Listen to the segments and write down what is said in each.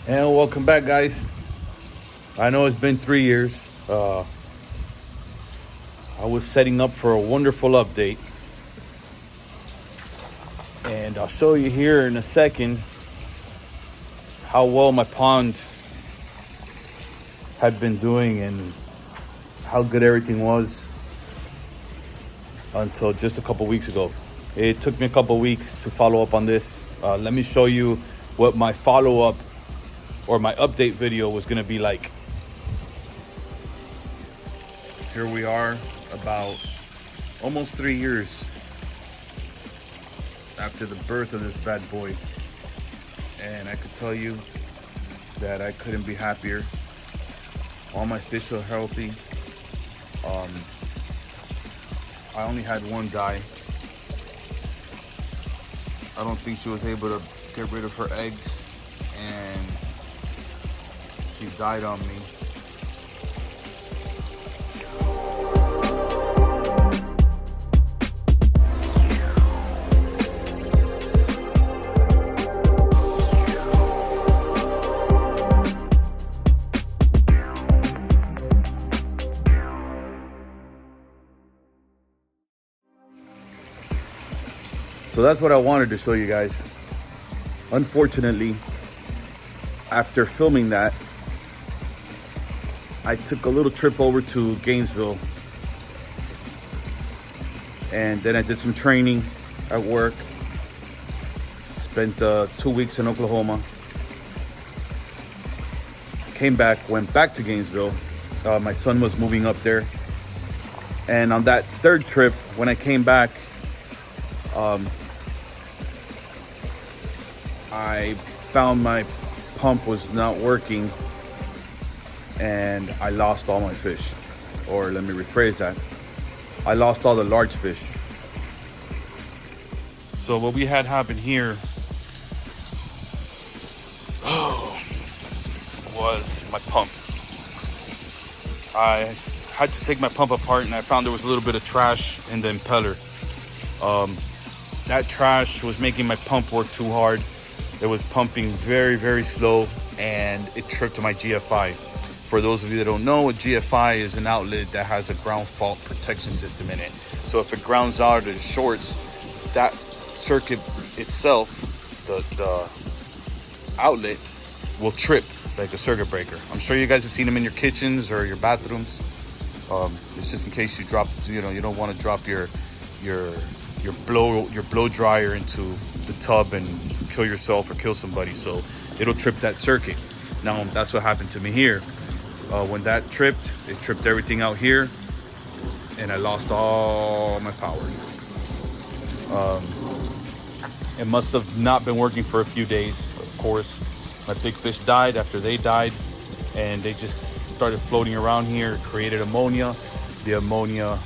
And welcome back, guys. I know it's been 3 years. I was setting up for a wonderful update, and I'll show you here in a second how well my pond had been doing and how good everything was until just a couple weeks ago. It took me a couple weeks to follow up on this. Let me show you what my follow-up or my update video was gonna be like. Here we are, about almost 3 years after the birth of this bad boy. And I could tell you that I couldn't be happier. All my fish are healthy. I only had one die. I don't think she was able to get rid of her eggs, and she died on me. So that's what I wanted to show you guys. Unfortunately, after filming that, I took a little trip over to Gainesville, and then I did some training at work. Spent 2 weeks in Oklahoma. Came back, went back to Gainesville. My son was moving up there. And on that third trip, when I came back, I found my pump was not working, and I lost all my fish. Or let me rephrase that. I lost all the large fish. So what we had happen here was my pump. I had to take my pump apart, and I found there was a little bit of trash in the impeller. That trash was making my pump work too hard. It was pumping very, very slow, and it tripped my GFI. For those of you that don't know, a GFI is an outlet that has a ground fault protection system in it. So if it grounds out or it shorts, that circuit itself, the outlet, will trip like a circuit breaker. I'm sure you guys have seen them in your kitchens or your bathrooms. It's just in case you drop, you don't want to drop your blow dryer into the tub and kill yourself or kill somebody. So it'll trip that circuit. Now that's what happened to me here. When that tripped, it tripped everything out here, and I lost all my power. It must have not been working for a few days. Of course, my big fish died after they died, and they just started floating around here, created ammonia. The ammonia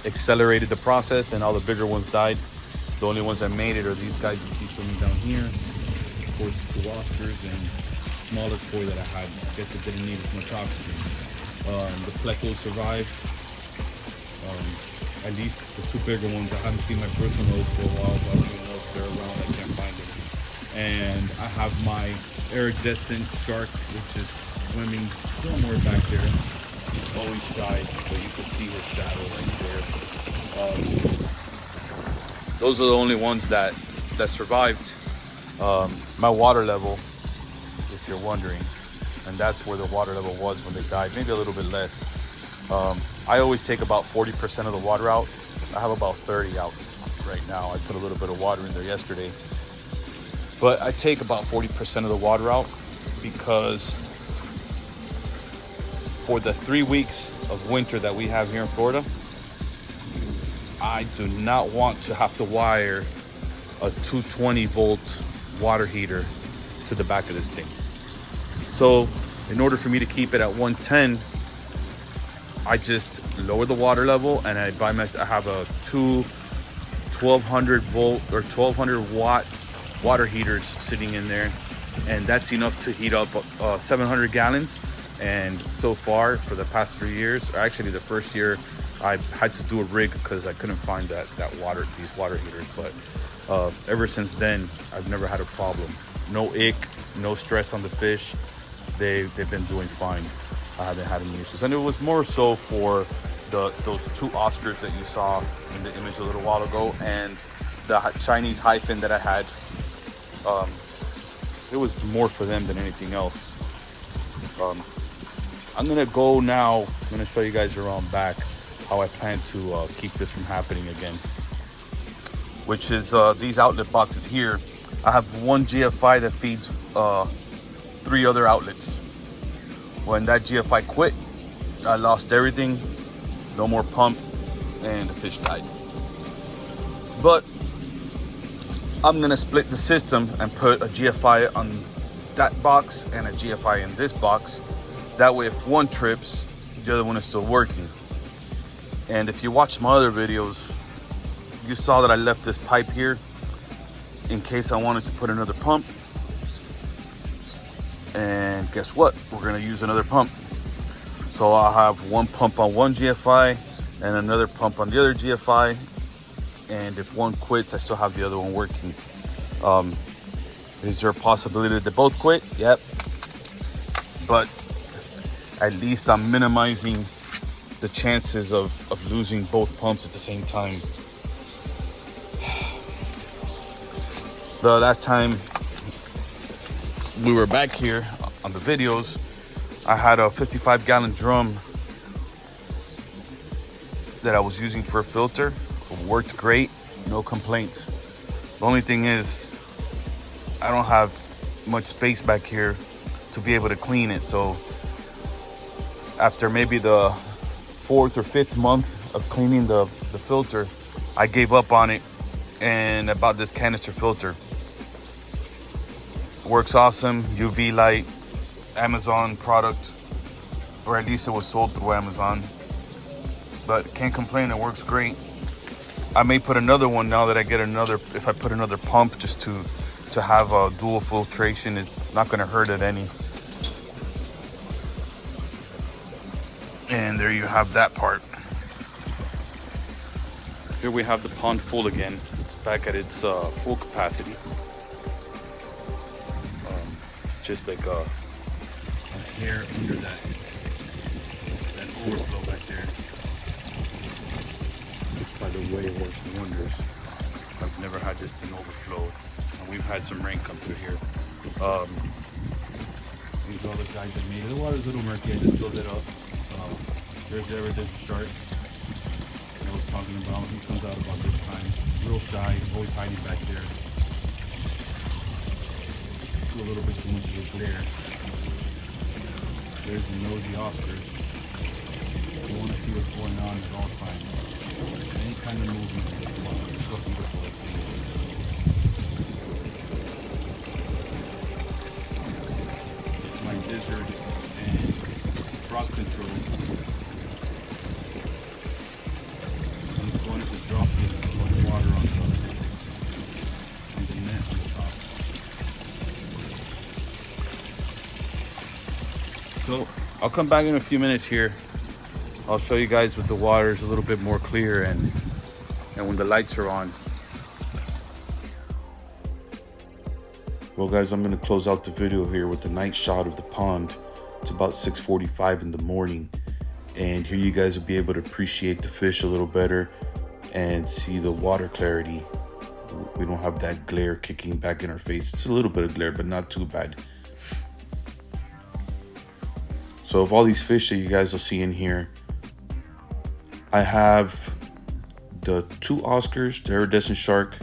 accelerated the process, and all the bigger ones died. The only ones that made it are these guys you see swimming down here. Of course, the Oscars and smaller koi that I had. I guess it didn't need as much oxygen. The plecos survived. At least the two bigger ones. I haven't seen my personals for a while, so I don't even know if they're around. I can't find them. And I have my iridescent shark, which is swimming somewhere back there. He's always shy, but you can see his shadow right there. Those are the only ones that survived. My water level, if you're wondering, and that's where the water level was when they died, maybe a little bit less. I always take about 40% of the water out. I have about 30 out right now. I put a little bit of water in there yesterday, but I take about 40% of the water out because for the 3 weeks of winter that we have here in Florida, I do not want to have to wire a 220 volt water heater to the back of this thing. So in order for me to keep it at 110, I just lower the water level, and I have a two 1200 volt or 1200 watt water heaters sitting in there, and that's enough to heat up 700 gallons. And so far, for the past 3 years, or actually the first year, I had to do a rig because I couldn't find these water heaters. But Ever since then, I've never had a problem. No ick, no stress on the fish. They've been doing fine. I haven't had any issues, and it was more so for those two Oscars that you saw in the image a little while ago, and the Chinese hyphen that I had. It was more for them than anything else. I'm gonna go now. I'm gonna show you guys around back how I plan to keep this from happening again. Which is these outlet boxes here. I have one GFI that feeds 3 other outlets. When that GFI quit, I lost everything. No more pump, and the fish died. But I'm gonna split the system and put a GFI on that box and a GFI in this box. That way, if one trips, the other one is still working. And if you watch my other videos, you saw that I left this pipe here in case I wanted to put another pump. And guess what? We're gonna use another pump. So I'll have one pump on one GFI and another pump on the other GFI. And if one quits, I still have the other one working. Is there a possibility that they both quit? Yep. But at least I'm minimizing the chances of losing both pumps at the same time. The last time we were back here on the videos, I had a 55-gallon drum that I was using for a filter. It worked great, no complaints. The only thing is, I don't have much space back here to be able to clean it. So after maybe the 4th or 5th month of cleaning the filter, I gave up on it and I bought this canister filter. Works awesome, UV light, Amazon product, or at least it was sold through Amazon. But can't complain, it works great. I may put another one now that I get another, if I put another pump just to have a dual filtration. It's not gonna hurt it any. And there you have that part. Here we have the pond full again. It's back at its full capacity. Just like a hair under that overflow back there. By the way, it works wonders. I've never had this thing overflow, and we've had some rain come through here. These are all the guys that made it. The water's a little murky. I just filled it up. There's the evidence shark I was talking about. He comes out about this time. Real shy, always hiding back there. Still a little bit too much of a glare. There's the nosy Oscars. You want to see what's going on at all times. Any kind of movement is looking for like things. It's my lizard and frog control. I'm just going to drops it, pouring water on the net on the top. So I'll come back in a few minutes here. I'll show you guys with the water is a little bit more clear and when the lights are on. Well guys, I'm gonna close out the video here with the night shot of the pond. It's about 6:45 in the morning. And here you guys will be able to appreciate the fish a little better and see the water clarity. We don't have that glare kicking back in our face. It's a little bit of glare, but not too bad. So of all these fish that you guys will see in here, I have the 2 Oscars, the iridescent shark,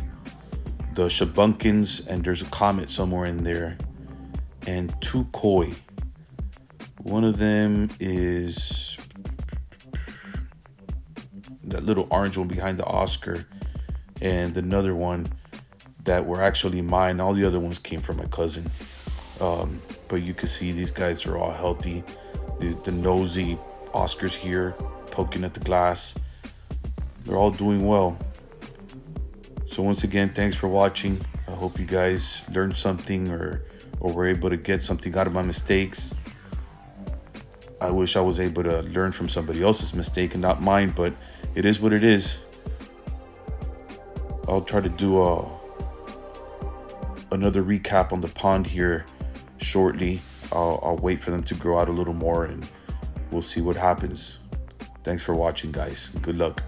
the shabunkins, and there's a comet somewhere in there, and 2 koi. One of them is that little orange one behind the Oscar, and another one that were actually mine. All the other ones came from my cousin. But you can see these guys are all healthy. The nosy Oscars here poking at the glass. They're all doing well. So once again, thanks for watching. I hope you guys learned something or were able to get something out of my mistakes. I wish I was able to learn from somebody else's mistake and not mine, but it is what it is. I'll try to do another recap on the pond here shortly. I'll wait for them to grow out a little more and we'll see what happens. Thanks for watching, guys. Good luck.